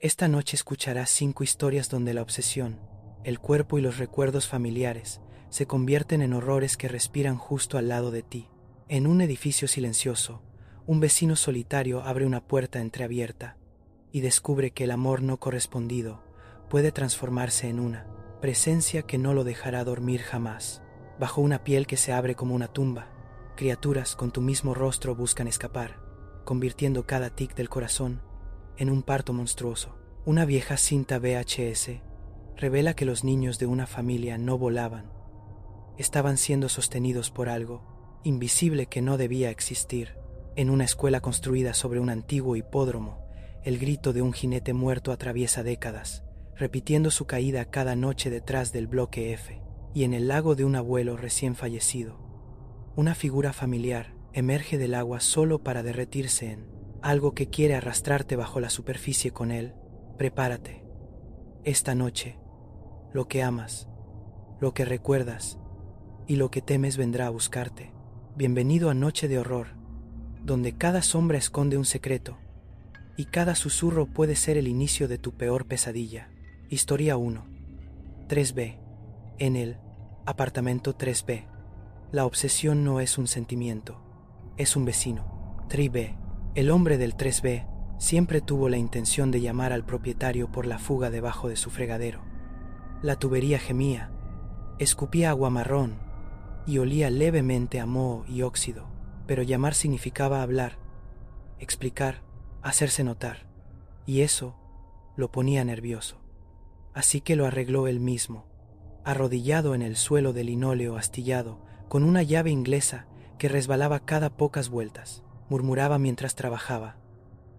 Esta noche escucharás 5 historias donde la obsesión, el cuerpo y los recuerdos familiares se convierten en horrores que respiran justo al lado de ti. En un edificio silencioso, un vecino solitario abre una puerta entreabierta y descubre que el amor no correspondido puede transformarse en una presencia que no lo dejará dormir jamás. Bajo una piel que se abre como una tumba, criaturas con tu mismo rostro buscan escapar, convirtiendo cada tic del corazón en un parto monstruoso. Una vieja cinta VHS revela que los niños de una familia no volaban, estaban siendo sostenidos por algo invisible que no debía existir. En una escuela construida sobre un antiguo hipódromo, el grito de un jinete muerto atraviesa décadas, repitiendo su caída cada noche detrás del bloque F. Y en el lago de un abuelo recién fallecido, una figura familiar emerge del agua solo para derretirse en algo que quiere arrastrarte bajo la superficie con él. Prepárate. Esta noche, lo que amas, lo que recuerdas y lo que temes vendrá a buscarte. Bienvenido a Noche de Horror, donde cada sombra esconde un secreto y cada susurro puede ser el inicio de tu peor pesadilla. Historia 1. 3B. En el apartamento 3B, la obsesión no es un sentimiento, es un vecino. 3B. El hombre del 3B siempre tuvo la intención de llamar al propietario por la fuga debajo de su fregadero. La tubería gemía, escupía agua marrón y olía levemente a moho y óxido, pero llamar significaba hablar, explicar, hacerse notar, y eso lo ponía nervioso. Así que lo arregló él mismo, arrodillado en el suelo de linóleo astillado, con una llave inglesa que resbalaba cada pocas vueltas. Murmuraba mientras trabajaba,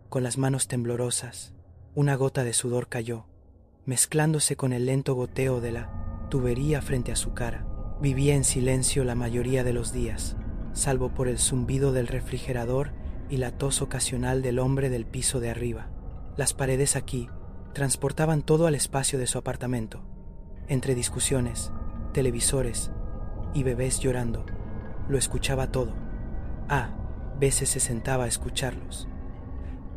con las manos temblorosas. Una gota de sudor cayó, mezclándose con el lento goteo de la tubería frente a su cara. Vivía en silencio la mayoría de los días, salvo por el zumbido del refrigerador y la tos ocasional del hombre del piso de arriba. Las paredes aquí transportaban todo al espacio de su apartamento. Entre discusiones, televisores y bebés llorando, lo escuchaba todo. Veces se sentaba a escucharlos.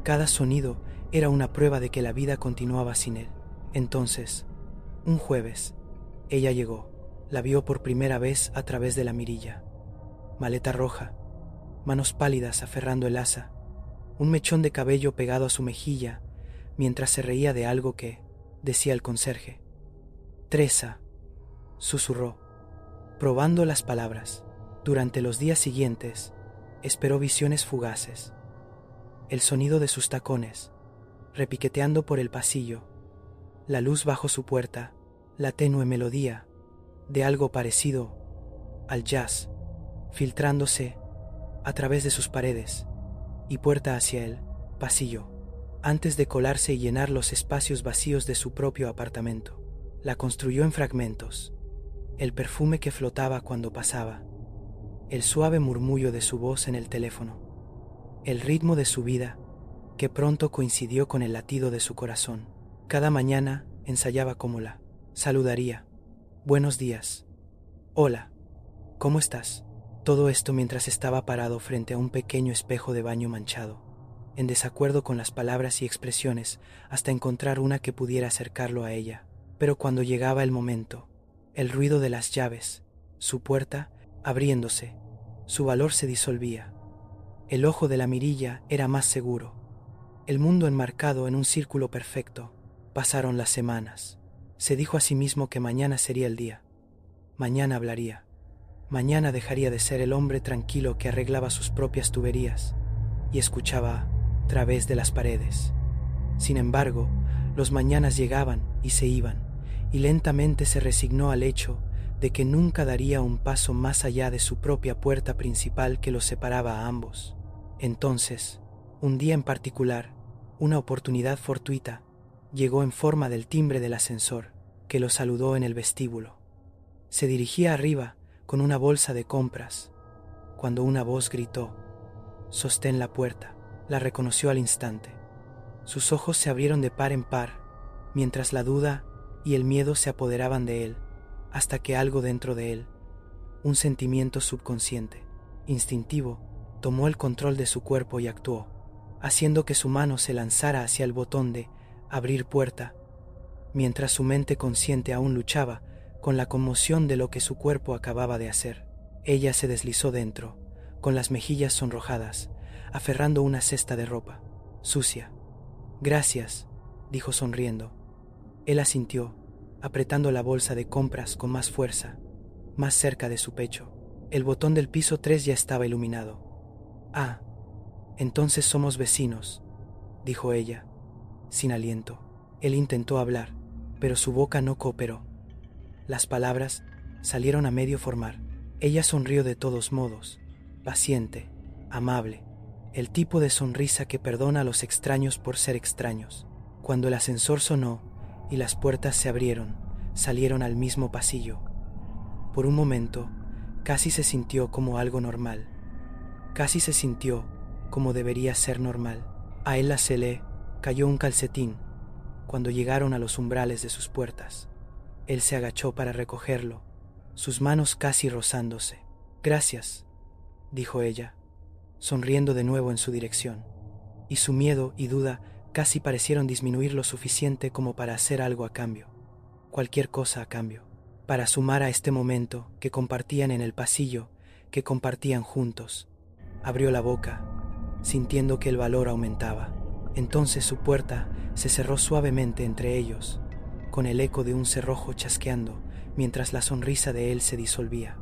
Cada sonido era una prueba de que la vida continuaba sin él. Entonces, un jueves, ella llegó. La vio por primera vez a través de la mirilla. Maleta roja, manos pálidas aferrando el asa, un mechón de cabello pegado a su mejilla, mientras se reía de algo que decía el conserje. Teresa, susurró, probando las palabras. Durante los días siguientes, esperó visiones fugaces. El sonido de sus tacones, repiqueteando por el pasillo, la luz bajo su puerta, la tenue melodía de algo parecido al jazz, filtrándose a través de sus paredes y puerta hacia el pasillo, antes de colarse y llenar los espacios vacíos de su propio apartamento. La construyó en fragmentos, el perfume que flotaba cuando pasaba, el suave murmullo de su voz en el teléfono, el ritmo de su vida que pronto coincidió con el latido de su corazón. Cada mañana ensayaba cómo la saludaría. Buenos días. Hola. ¿Cómo estás? Todo esto mientras estaba parado frente a un pequeño espejo de baño manchado, en desacuerdo con las palabras y expresiones hasta encontrar una que pudiera acercarlo a ella. Pero cuando llegaba el momento, el ruido de las llaves, su puerta abriéndose, su valor se disolvía. El ojo de la mirilla era más seguro. El mundo enmarcado en un círculo perfecto. Pasaron las semanas. Se dijo a sí mismo que mañana sería el día. Mañana hablaría. Mañana dejaría de ser el hombre tranquilo que arreglaba sus propias tuberías y escuchaba a través de las paredes. Sin embargo, los mañanas llegaban y se iban, y lentamente se resignó al hecho de que nunca daría un paso más allá de su propia puerta principal que los separaba a ambos. Entonces, un día en particular, una oportunidad fortuita llegó en forma del timbre del ascensor que lo saludó en el vestíbulo. Se dirigía arriba con una bolsa de compras, cuando una voz gritó: «Sostén la puerta». La reconoció al instante. Sus ojos se abrieron de par en par, mientras la duda y el miedo se apoderaban de él, hasta que algo dentro de él, un sentimiento subconsciente, instintivo, tomó el control de su cuerpo y actuó, haciendo que su mano se lanzara hacia el botón de abrir puerta, mientras su mente consciente aún luchaba con la conmoción de lo que su cuerpo acababa de hacer. Ella se deslizó dentro, con las mejillas sonrojadas, aferrando una cesta de ropa, sucia. «Gracias», dijo sonriendo. Él asintió, apretando la bolsa de compras con más fuerza, más cerca de su pecho. El botón del piso 3 ya estaba iluminado. «Ah, entonces somos vecinos», dijo ella, sin aliento. Él intentó hablar, pero su boca no cooperó. Las palabras salieron a medio formar. Ella sonrió de todos modos, paciente, amable, el tipo de sonrisa que perdona a los extraños por ser extraños. Cuando el ascensor sonó y las puertas se abrieron, salieron al mismo pasillo. Por un momento, casi se sintió como algo normal. Casi se sintió como debería ser normal. A él se le cayó un calcetín cuando llegaron a los umbrales de sus puertas. Él se agachó para recogerlo, sus manos casi rozándose. «Gracias», dijo ella, sonriendo de nuevo en su dirección, y su miedo y duda casi parecieron disminuir lo suficiente como para hacer algo a cambio, cualquier cosa a cambio, para sumar a este momento que compartían en el pasillo, que compartían juntos. Abrió la boca, sintiendo que el valor aumentaba. Entonces su puerta se cerró suavemente entre ellos, con el eco de un cerrojo chasqueando mientras la sonrisa de él se disolvía.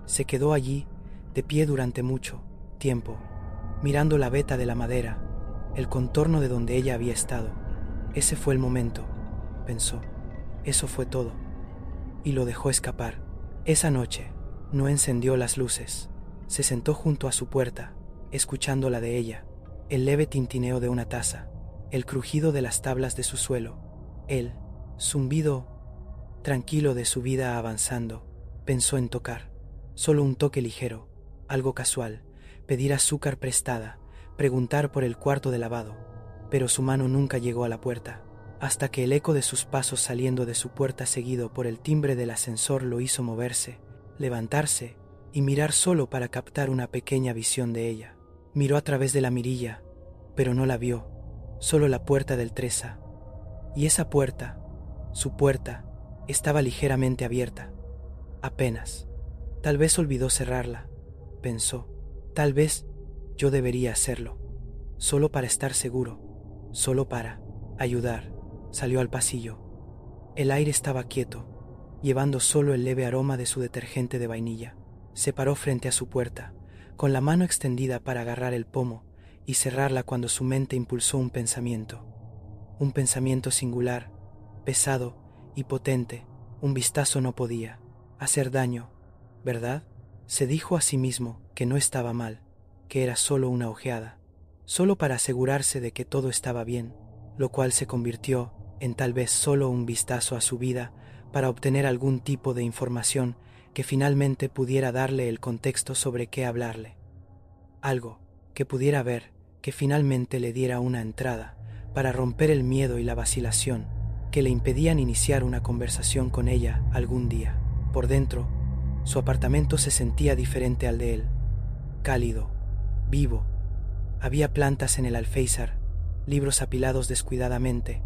Se quedó allí, de pie durante mucho tiempo, mirando la veta de la madera, el contorno de donde ella había estado. Ese fue el momento, pensó. Eso fue todo. Y lo dejó escapar. Esa noche no encendió las luces. Se sentó junto a su puerta, escuchando la de ella, el leve tintineo de una taza, el crujido de las tablas de su suelo, el zumbido tranquilo de su vida avanzando. Pensó en tocar, solo un toque ligero, algo casual, pedir azúcar prestada, preguntar por el cuarto de lavado, pero su mano nunca llegó a la puerta, hasta que el eco de sus pasos saliendo de su puerta seguido por el timbre del ascensor lo hizo moverse, levantarse y mirar solo para captar una pequeña visión de ella. Miró a través de la mirilla, pero no la vio, solo la puerta del 3A. Y esa puerta, su puerta, estaba ligeramente abierta. Apenas. Tal vez olvidó cerrarla, pensó. Tal vez yo debería hacerlo, solo para estar seguro, solo para ayudar. Salió al pasillo. El aire estaba quieto, llevando solo el leve aroma de su detergente de vainilla. Se paró frente a su puerta, con la mano extendida para agarrar el pomo y cerrarla cuando su mente impulsó un pensamiento singular, pesado y potente. Un vistazo no podía hacer daño, ¿verdad? Se dijo a sí mismo que no estaba mal, que era solo una ojeada, solo para asegurarse de que todo estaba bien, lo cual se convirtió en tal vez solo un vistazo a su vida para obtener algún tipo de información que finalmente pudiera darle el contexto sobre qué hablarle. Algo que pudiera ver, que finalmente le diera una entrada para romper el miedo y la vacilación que le impedían iniciar una conversación con ella algún día. Por dentro, su apartamento se sentía diferente al de él, cálido, vivo. Había plantas en el alféizar, libros apilados descuidadamente,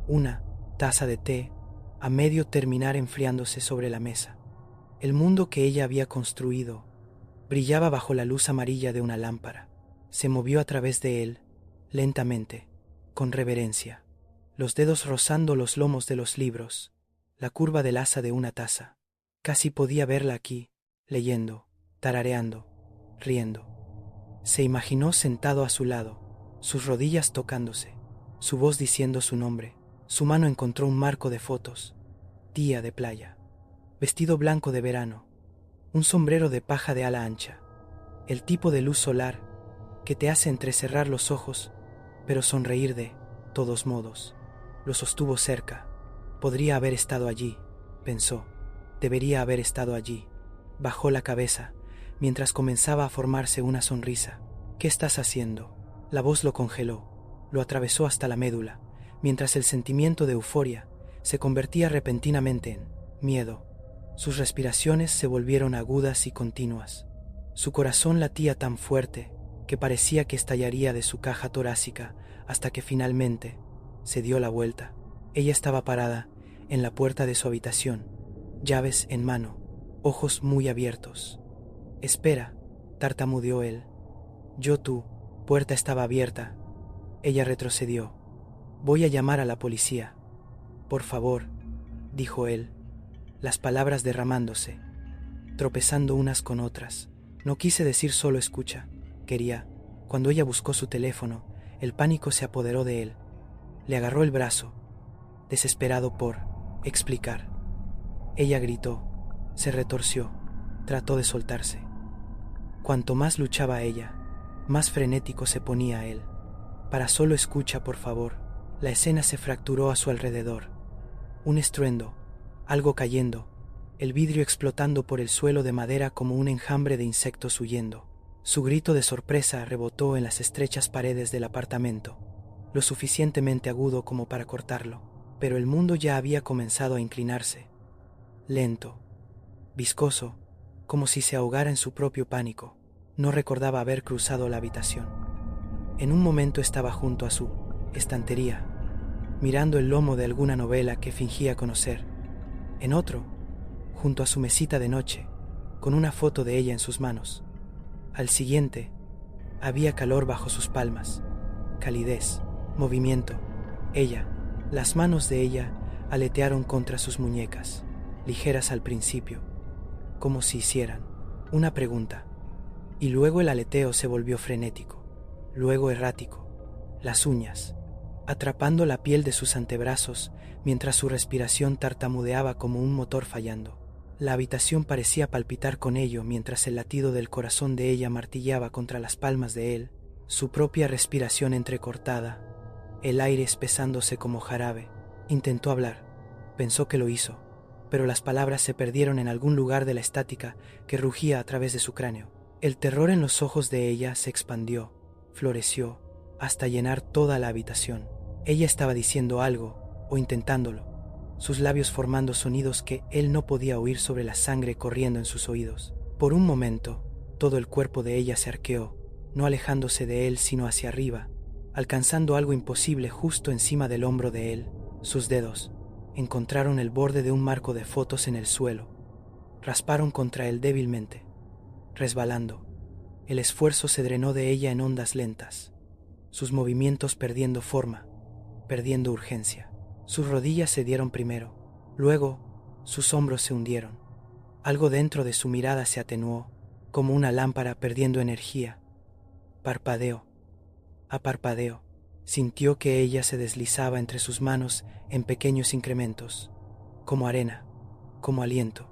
una taza de té a medio terminar enfriándose sobre la mesa. El mundo que ella había construido brillaba bajo la luz amarilla de una lámpara. Se movió a través de él, lentamente, con reverencia, los dedos rozando los lomos de los libros, la curva del asa de una taza. Casi podía verla aquí, leyendo, tarareando, riendo. Se imaginó sentado a su lado, sus rodillas tocándose, su voz diciendo su nombre. Su mano encontró un marco de fotos. Día de playa. Vestido blanco de verano. Un sombrero de paja de ala ancha. El tipo de luz solar que te hace entrecerrar los ojos, pero sonreír de todos modos. Lo sostuvo cerca. Podría haber estado allí, pensó. Debería haber estado allí. Bajó la cabeza, mientras comenzaba a formarse una sonrisa. ¿Qué estás haciendo? La voz lo congeló, lo atravesó hasta la médula, mientras el sentimiento de euforia se convertía repentinamente en miedo. Sus respiraciones se volvieron agudas y continuas. Su corazón latía tan fuerte que parecía que estallaría de su caja torácica hasta que finalmente Se dio la vuelta. Ella estaba parada en la puerta de su habitación, llaves en mano, ojos muy abiertos. «Espera», tartamudeó él. «Tu puerta estaba abierta». Ella retrocedió. «Voy a llamar a la policía». «Por favor», dijo él, las palabras derramándose, tropezando unas con otras. No quise decir solo escucha, quería. Cuando ella buscó su teléfono, el pánico se apoderó de él. Le agarró el brazo, desesperado por explicar. Ella gritó, se retorció, trató de soltarse. Cuanto más luchaba ella, más frenético se ponía él. «Para solo escucha, por favor». La escena se fracturó a su alrededor. Un estruendo, algo cayendo, el vidrio explotando por el suelo de madera como un enjambre de insectos huyendo. Su grito de sorpresa rebotó en las estrechas paredes del apartamento, lo suficientemente agudo como para cortarlo, pero el mundo ya había comenzado a inclinarse. Lento, viscoso, como si se ahogara en su propio pánico. No recordaba haber cruzado la habitación. En un momento estaba junto a su estantería, mirando el lomo de alguna novela que fingía conocer. En otro, junto a su mesita de noche, con una foto de ella en sus manos. Al siguiente, había calor bajo sus palmas, calidez, movimiento. Ella, las manos de ella aletearon contra sus muñecas, ligeras al principio, como si hicieran una pregunta. Y luego el aleteo se volvió frenético, luego errático. Las uñas, atrapando la piel de sus antebrazos mientras su respiración tartamudeaba como un motor fallando. La habitación parecía palpitar con ello mientras el latido del corazón de ella martillaba contra las palmas de él, su propia respiración entrecortada, el aire espesándose como jarabe. Intentó hablar, pensó que lo hizo, pero las palabras se perdieron en algún lugar de la estática que rugía a través de su cráneo. El terror en los ojos de ella se expandió, floreció, hasta llenar toda la habitación. Ella estaba diciendo algo, o intentándolo, sus labios formando sonidos que él no podía oír sobre la sangre corriendo en sus oídos. Por un momento, todo el cuerpo de ella se arqueó, no alejándose de él sino hacia arriba, alcanzando algo imposible justo encima del hombro de él. Sus dedos encontraron el borde de un marco de fotos en el suelo, rasparon contra él débilmente, resbalando. El esfuerzo se drenó de ella en ondas lentas, sus movimientos perdiendo forma, perdiendo urgencia. Sus rodillas se dieron primero, luego sus hombros se hundieron. Algo dentro de su mirada se atenuó, como una lámpara perdiendo energía. Parpadeó, a parpadeo, sintió que ella se deslizaba entre sus manos en pequeños incrementos, como arena, como aliento,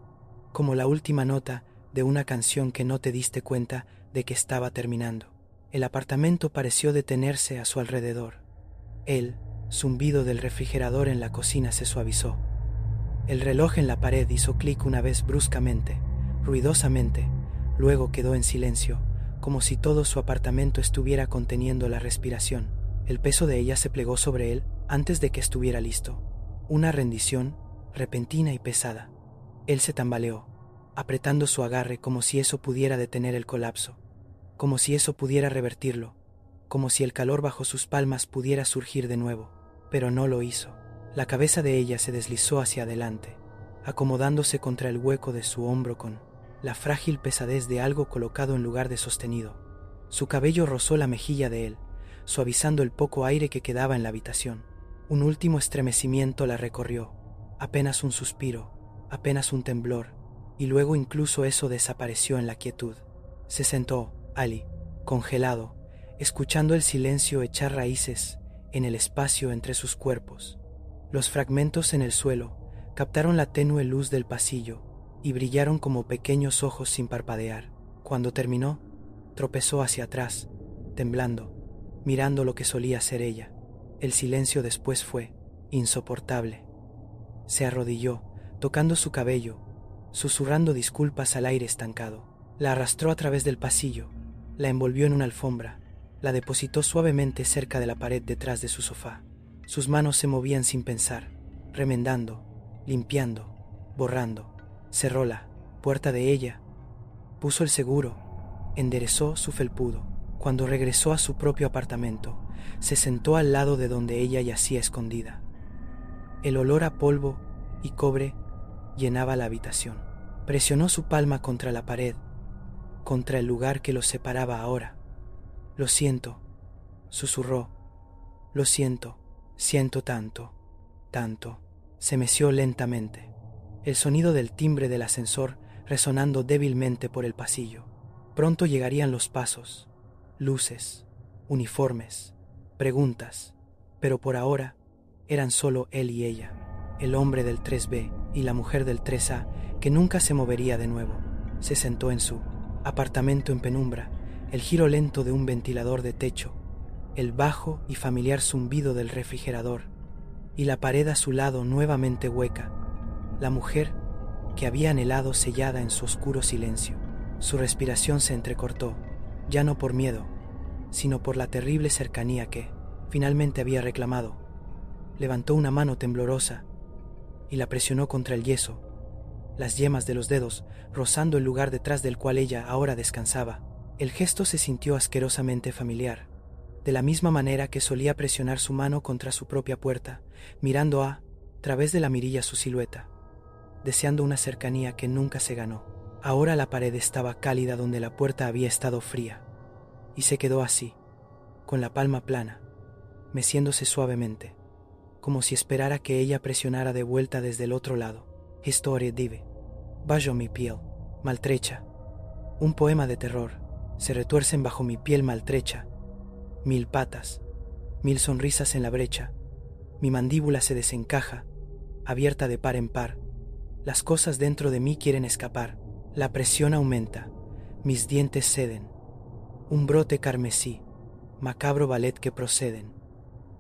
como la última nota de una canción que no te diste cuenta de que estaba terminando. El apartamento pareció detenerse a su alrededor. El zumbido del refrigerador en la cocina se suavizó. El reloj en la pared hizo clic una vez bruscamente, ruidosamente, luego quedó en silencio, como si todo su apartamento estuviera conteniendo la respiración. El peso de ella se plegó sobre él antes de que estuviera listo. Una rendición repentina y pesada. Él se tambaleó, apretando su agarre como si eso pudiera detener el colapso, como si eso pudiera revertirlo, como si el calor bajo sus palmas pudiera surgir de nuevo, pero no lo hizo. La cabeza de ella se deslizó hacia adelante, acomodándose contra el hueco de su hombro con la frágil pesadez de algo colocado en lugar de sostenido. Su cabello rozó la mejilla de él, suavizando el poco aire que quedaba en la habitación. Un último estremecimiento la recorrió, apenas un suspiro, apenas un temblor, y luego incluso eso desapareció en la quietud. Se sentó, Ali, congelado, escuchando el silencio echar raíces en el espacio entre sus cuerpos. Los fragmentos en el suelo captaron la tenue luz del pasillo y brillaron como pequeños ojos sin parpadear. Cuando terminó, tropezó hacia atrás, temblando, mirando lo que solía ser ella. El silencio después fue insoportable. Se arrodilló, tocando su cabello, susurrando disculpas al aire estancado. La arrastró a través del pasillo, la envolvió en una alfombra, la depositó suavemente cerca de la pared detrás de su sofá. Sus manos se movían sin pensar, remendando, limpiando, borrando. Cerró la puerta de ella, puso el seguro, enderezó su felpudo. Cuando regresó a su propio apartamento, se sentó al lado de donde ella yacía escondida. El olor a polvo y cobre llenaba la habitación. Presionó su palma contra la pared, contra el lugar que los separaba ahora. «Lo siento», susurró. «Lo siento, siento tanto, tanto». Se meció lentamente. El sonido del timbre del ascensor resonando débilmente por el pasillo. Pronto llegarían los pasos, luces, uniformes, preguntas, pero por ahora eran solo él y ella, el hombre del 3B y la mujer del 3A, que nunca se movería de nuevo. Se sentó en su apartamento en penumbra, el giro lento de un ventilador de techo, el bajo y familiar zumbido del refrigerador, y la pared a su lado nuevamente hueca, la mujer que había anhelado sellada en su oscuro silencio. Su respiración se entrecortó, ya no por miedo, sino por la terrible cercanía que finalmente había reclamado. Levantó una mano temblorosa y la presionó contra el yeso, las yemas de los dedos rozando el lugar detrás del cual ella ahora descansaba. El gesto se sintió asquerosamente familiar, de la misma manera que solía presionar su mano contra su propia puerta, mirando a través de la mirilla su silueta, deseando una cercanía que nunca se ganó. Ahora la pared estaba cálida donde la puerta había estado fría, y se quedó así, con la palma plana, meciéndose suavemente, como si esperara que ella presionara de vuelta desde el otro lado. Historia dive. Bajo mi piel, maltrecha. Un poema de terror. Se retuercen bajo mi piel maltrecha. 1000 patas, 1000 sonrisas en la brecha. Mi mandíbula se desencaja, abierta de par en par. Las cosas dentro de mí quieren escapar. La presión aumenta, mis dientes ceden. Un brote carmesí, macabro ballet que proceden.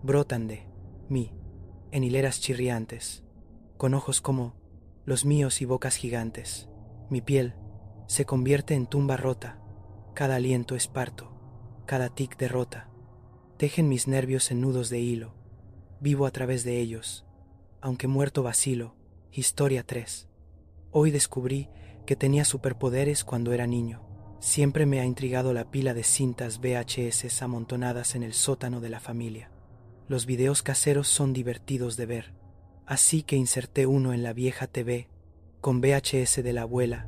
Brotan de mí, en hileras chirriantes, con ojos como los míos y bocas gigantes. Mi piel se convierte en tumba rota, cada aliento es parto, cada tic derrota. Tejen mis nervios en nudos de hilo, vivo a través de ellos, aunque muerto vacilo. Historia 3. Hoy descubrí que tenía superpoderes cuando era niño. Siempre me ha intrigado la pila de cintas VHS amontonadas en el sótano de la familia. Los videos caseros son divertidos de ver, así que inserté uno en la vieja TV con VHS de la abuela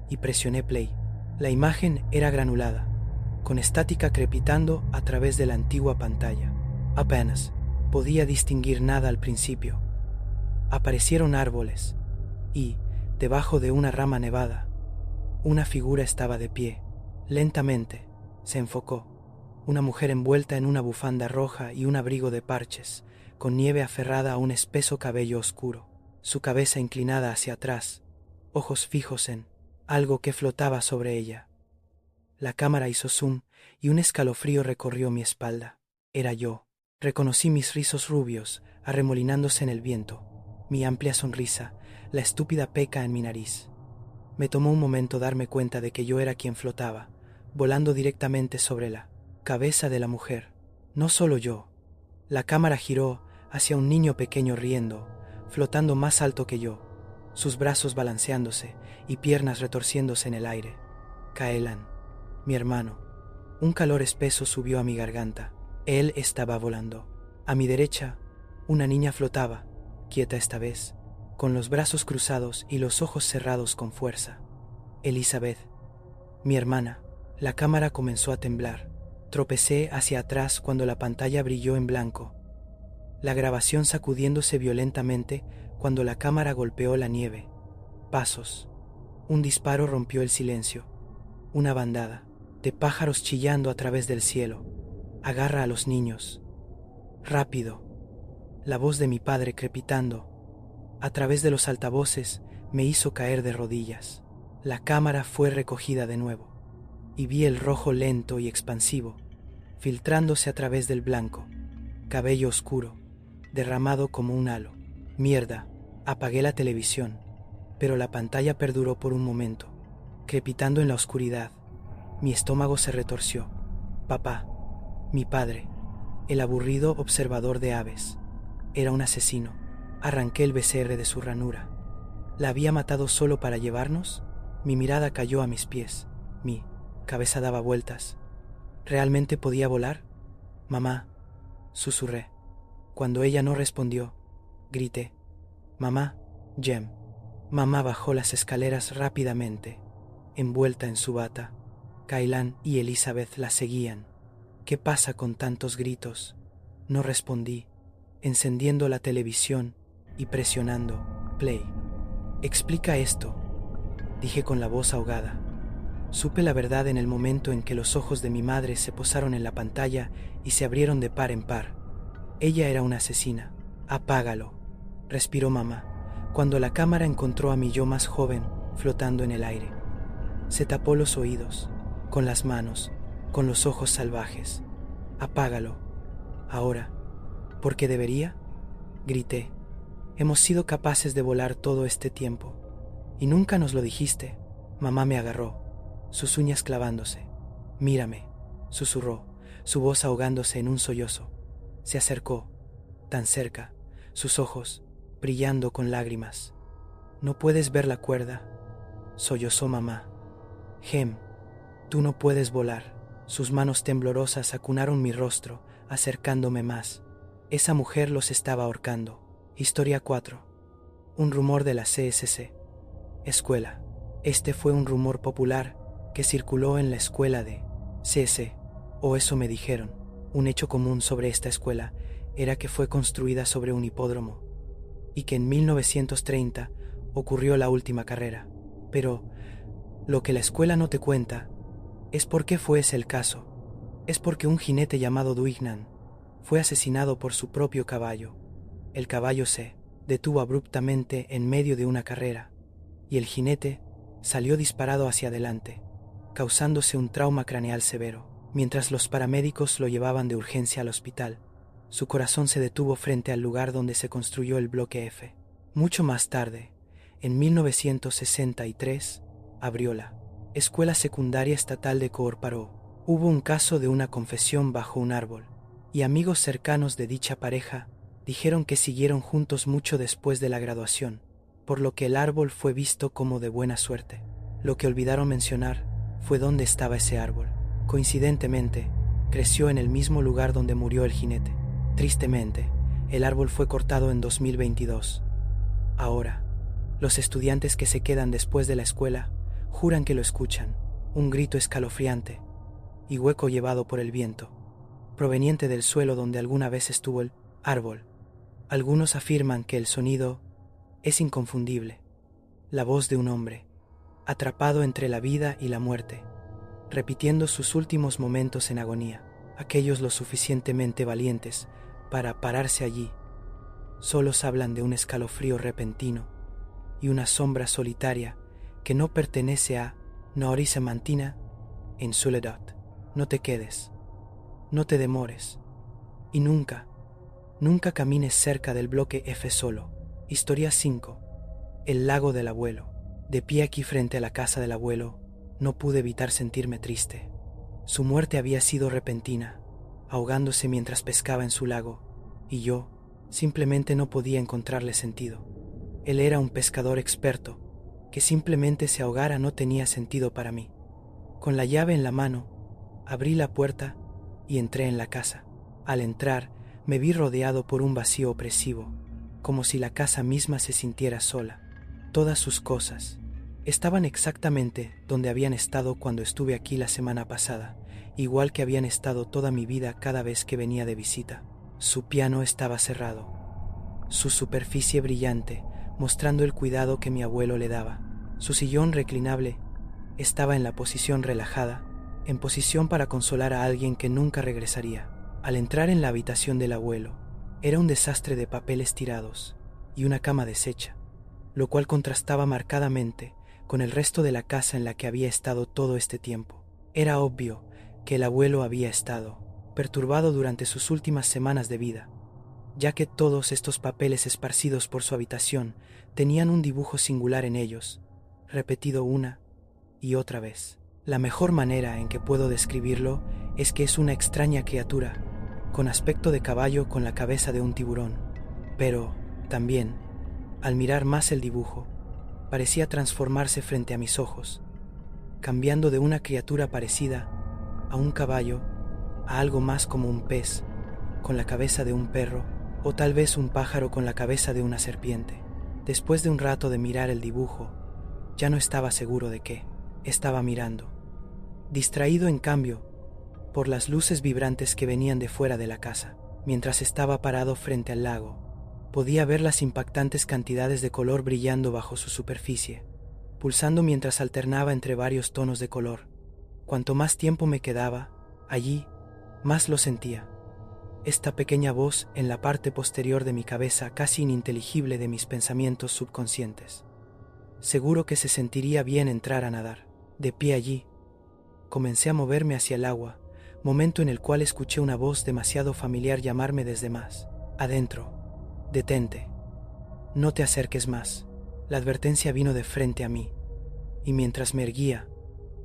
y presioné play. La imagen era granulada, con estática crepitando a través de la antigua pantalla. Apenas podía distinguir nada al principio. Aparecieron árboles y, debajo de una rama nevada, una figura estaba de pie. Lentamente se enfocó. Una mujer envuelta en una bufanda roja y un abrigo de parches, con nieve aferrada a un espeso cabello oscuro, su cabeza inclinada hacia atrás, ojos fijos en algo que flotaba sobre ella. La cámara hizo zoom y un escalofrío recorrió mi espalda. Era yo. Reconocí mis rizos rubios arremolinándose en el viento, mi amplia sonrisa, la estúpida peca en mi nariz. Me tomó un momento darme cuenta de que yo era quien flotaba, volando directamente sobre la cabeza de la mujer. No solo yo. La cámara giró hacia un niño pequeño riendo, flotando más alto que yo, sus brazos balanceándose y piernas retorciéndose en el aire. Kaelan, mi hermano. Un calor espeso subió a mi garganta. Él estaba volando. A mi derecha, una niña flotaba, quieta esta vez, con los brazos cruzados y los ojos cerrados con fuerza. Elizabeth, mi hermana. La cámara comenzó a temblar. Tropecé hacia atrás cuando la pantalla brilló en blanco, la grabación sacudiéndose violentamente cuando la cámara golpeó la nieve. Pasos. Un disparo rompió el silencio. Una bandada de pájaros chillando a través del cielo. Agarra a los niños. Rápido. La voz de mi padre crepitando a través de los altavoces me hizo caer de rodillas. La cámara fue recogida de nuevo y vi el rojo lento y expansivo, filtrándose a través del blanco, cabello oscuro, derramado como un halo. Mierda, apagué la televisión, pero la pantalla perduró por un momento, crepitando en la oscuridad. Mi estómago se retorció. Papá, mi padre, el aburrido observador de aves, era un asesino. Arranqué el BCR de su ranura. ¿La había matado solo para llevarnos? Mi mirada cayó a mis pies. Mi cabeza daba vueltas. ¿Realmente podía volar? Mamá, susurré. Cuando ella no respondió, grité. Mamá, Jem. Mamá bajó las escaleras rápidamente, envuelta en su bata. Kailan y Elizabeth la seguían. ¿Qué pasa con tantos gritos? No respondí, encendiendo la televisión y presionando play. Explica esto, dije con la voz ahogada. Supe la verdad en el momento en que los ojos de mi madre se posaron en la pantalla y se abrieron de par en par. Ella era una asesina. Apágalo, respiró mamá, cuando la cámara encontró a mi yo más joven flotando en el aire. Se tapó los oídos, con las manos, con los ojos salvajes. Apágalo, ahora. ¿Por qué debería? Grité. Hemos sido capaces de volar todo este tiempo. Y nunca nos lo dijiste. Mamá me agarró, sus uñas clavándose. Mírame, susurró, su voz ahogándose en un sollozo. Se acercó, tan cerca, sus ojos brillando con lágrimas. ¿No puedes ver la cuerda?, sollozó mamá. Jem, tú no puedes volar. Sus manos temblorosas acunaron mi rostro, acercándome más. Esa mujer los estaba ahorcando. Historia 4. Un rumor de la CSC. Escuela. Este fue un rumor popular que circuló en la escuela de CSC, o eso me dijeron. Un hecho común sobre esta escuela era que fue construida sobre un hipódromo y que en 1930 ocurrió la última carrera. Pero lo que la escuela no te cuenta es por qué fue ese el caso. Es porque un jinete llamado Duignan fue asesinado por su propio caballo. El caballo se detuvo abruptamente en medio de una carrera y el jinete salió disparado hacia adelante, causándose un trauma craneal severo. Mientras los paramédicos lo llevaban de urgencia al hospital, su corazón se detuvo frente al lugar donde se construyó el bloque F. Mucho más tarde, en 1963, abrió la Escuela Secundaria Estatal de Coorparó. Hubo un caso de una confesión bajo un árbol, y amigos cercanos de dicha pareja dijeron que siguieron juntos mucho después de la graduación, por lo que el árbol fue visto como de buena suerte. Lo que olvidaron mencionar fue dónde estaba ese árbol. Coincidentemente, creció en el mismo lugar donde murió el jinete. Tristemente, el árbol fue cortado en 2022. Ahora, los estudiantes que se quedan después de la escuela juran que lo escuchan, un grito escalofriante y hueco llevado por el viento, proveniente del suelo donde alguna vez estuvo el árbol. Algunos afirman que el sonido es inconfundible, la voz de un hombre, atrapado entre la vida y la muerte, repitiendo sus últimos momentos en agonía. Aquellos lo suficientemente valientes para pararse allí solos hablan de un escalofrío repentino y una sombra solitaria que no pertenece a Noorisa Mantina en Soledad. No te quedes, no te demores y nunca camines cerca del bloque F solo. Historia 5. El lago del abuelo. De pie aquí frente a la casa del abuelo, no pude evitar sentirme triste. Su muerte había sido repentina, ahogándose mientras pescaba en su lago, y yo simplemente no podía encontrarle sentido. Él era un pescador experto. Que simplemente se ahogara no tenía sentido para mí. Con la llave en la mano, abrí la puerta y entré en la casa. Al entrar, me vi rodeado por un vacío opresivo, como si la casa misma se sintiera sola. Todas sus cosas estaban exactamente donde habían estado cuando estuve aquí la semana pasada, igual que habían estado toda mi vida cada vez que venía de visita. Su piano estaba cerrado, su superficie brillante, mostrando el cuidado que mi abuelo le daba. Su sillón reclinable estaba en la posición relajada, en posición para consolar a alguien que nunca regresaría. Al entrar en la habitación del abuelo, era un desastre de papeles tirados y una cama deshecha, lo cual contrastaba marcadamente con el resto de la casa en la que había estado todo este tiempo. Era obvio que el abuelo había estado perturbado durante sus últimas semanas de vida, ya que todos estos papeles esparcidos por su habitación tenían un dibujo singular en ellos, repetido una y otra vez. La mejor manera en que puedo describirlo es que es una extraña criatura, con aspecto de caballo con la cabeza de un tiburón. Pero, también, al mirar más el dibujo, parecía transformarse frente a mis ojos, cambiando de una criatura parecida a un caballo a algo más como un pez, con la cabeza de un perro, o tal vez un pájaro con la cabeza de una serpiente. Después de un rato de mirar el dibujo, ya no estaba seguro de qué estaba mirando. Distraído, en cambio, por las luces vibrantes que venían de fuera de la casa. Mientras estaba parado frente al lago, podía ver las impactantes cantidades de color brillando bajo su superficie, pulsando mientras alternaba entre varios tonos de color. Cuanto más tiempo me quedaba allí, más lo sentía. Esta pequeña voz en la parte posterior de mi cabeza, casi ininteligible de mis pensamientos subconscientes. Seguro que se sentiría bien entrar a nadar. De pie allí, comencé a moverme hacia el agua, momento en el cual escuché una voz demasiado familiar llamarme desde más adentro. Detente. No te acerques más. La advertencia vino de frente a mí, y mientras me erguía,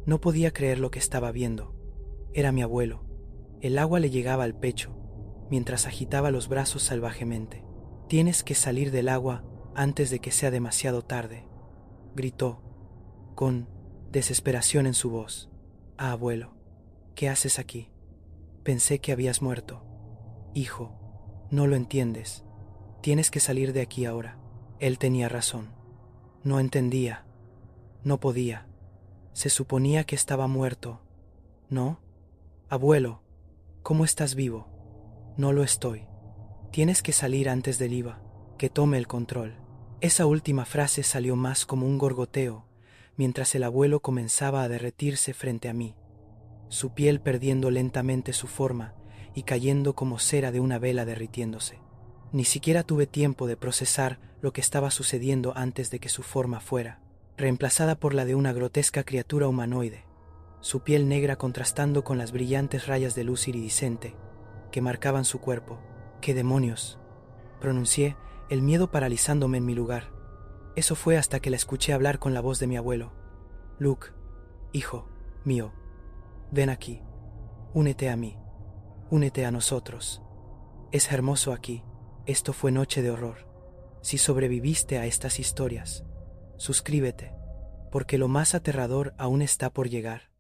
no podía creer lo que estaba viendo. Era mi abuelo. El agua le llegaba al pecho, mientras agitaba los brazos salvajemente. Tienes que salir del agua antes de que sea demasiado tarde, gritó, con desesperación en su voz. Ah, abuelo, ¿qué haces aquí? Pensé que habías muerto. Hijo, no lo entiendes. Tienes que salir de aquí ahora. Él tenía razón. No entendía. No podía. Se suponía que estaba muerto. ¿No? Abuelo, ¿cómo estás vivo? No lo estoy. Tienes que salir antes del IVA, que tome el control. Esa última frase salió más como un gorgoteo, mientras el abuelo comenzaba a derretirse frente a mí, su piel perdiendo lentamente su forma y cayendo como cera de una vela derritiéndose. Ni siquiera tuve tiempo de procesar lo que estaba sucediendo antes de que su forma fuera reemplazada por la de una grotesca criatura humanoide, su piel negra contrastando con las brillantes rayas de luz iridiscente que marcaban su cuerpo. «¿Qué demonios?», pronuncié, el miedo paralizándome en mi lugar. Eso fue hasta que la escuché hablar con la voz de mi abuelo. «Luke, hijo mío, ven aquí, únete a mí, únete a nosotros. Es hermoso aquí, esto fue noche de horror. Si sobreviviste a estas historias, suscríbete, porque lo más aterrador aún está por llegar».